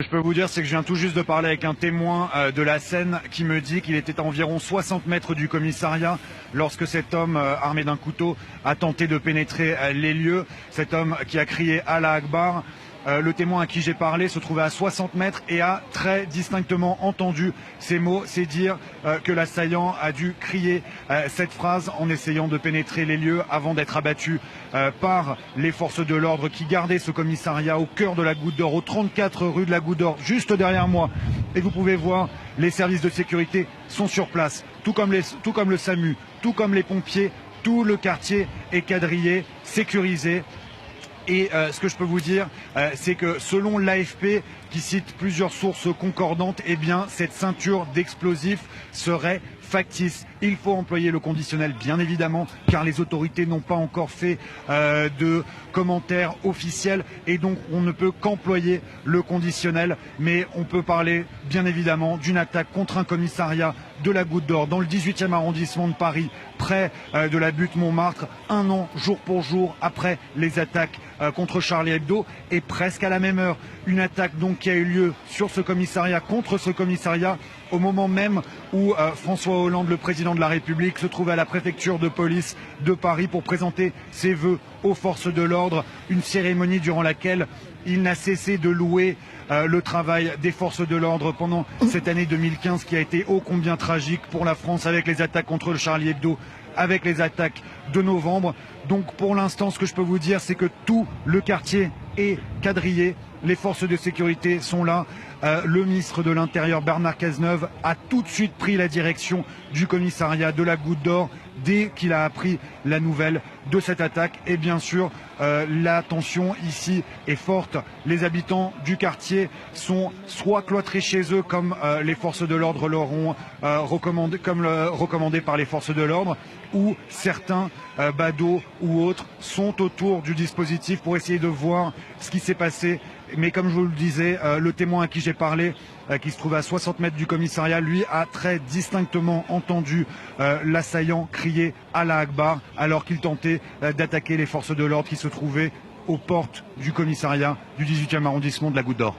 je peux vous dire, c'est que je viens tout juste de parler avec un témoin de la scène qui me dit qu'il était à environ 60 mètres du commissariat lorsque cet homme armé d'un couteau a tenté de pénétrer les lieux. Cet homme qui a crié Allah Akbar. Le témoin à qui j'ai parlé se trouvait à 60 mètres et a très distinctement entendu ces mots. C'est dire que l'assaillant a dû crier cette phrase en essayant de pénétrer les lieux avant d'être abattu par les forces de l'ordre qui gardaient ce commissariat au cœur de la Goutte d'Or, au 34 rue de la Goutte d'Or, juste derrière moi. Et vous pouvez voir, les services de sécurité sont sur place, tout comme le SAMU, tout comme les pompiers. Tout le quartier est quadrillé, sécurisé. Et ce que je peux vous dire, c'est que selon l'AFP, qui cite plusieurs sources concordantes, eh bien cette ceinture d'explosifs serait factice. Il faut employer le conditionnel, bien évidemment, car les autorités n'ont pas encore fait de commentaires officiels et donc on ne peut qu'employer le conditionnel. Mais on peut parler, bien évidemment, d'une attaque contre un commissariat de la Goutte d'Or dans le 18e arrondissement de Paris, près de la butte Montmartre, un an, jour pour jour, après les attaques contre Charlie Hebdo, et presque à la même heure. Une attaque donc qui a eu lieu sur ce commissariat, contre ce commissariat, au moment même où François Hollande, le président de la République, se trouvait à la préfecture de police de Paris pour présenter ses vœux aux forces de l'ordre, une cérémonie durant laquelle il n'a cessé de louer le travail des forces de l'ordre pendant cette année 2015 qui a été ô combien tragique pour la France, avec les attaques contre le Charlie Hebdo, avec les attaques de novembre. Donc pour l'instant, ce que je peux vous dire, c'est que tout le quartier est quadrillé, les forces de sécurité sont là. Le ministre de l'Intérieur, Bernard Cazeneuve, a tout de suite pris la direction du commissariat de la Goutte d'Or dès qu'il a appris la nouvelle de cette attaque. Et bien sûr, la tension ici est forte. Les habitants du quartier sont soit cloîtrés chez eux, comme les forces de l'ordre leur ont recommandé, recommandé par les forces de l'ordre, ou certains badauds ou autres sont autour du dispositif pour essayer de voir ce qui s'est passé. Mais comme je vous le disais, le témoin à qui j'ai parlé, qui se trouvait à 60 mètres du commissariat, lui a très distinctement entendu l'assaillant crier Allah Akbar alors qu'il tentait d'attaquer les forces de l'ordre qui se trouvaient aux portes du commissariat du 18e arrondissement de la Goutte d'Or.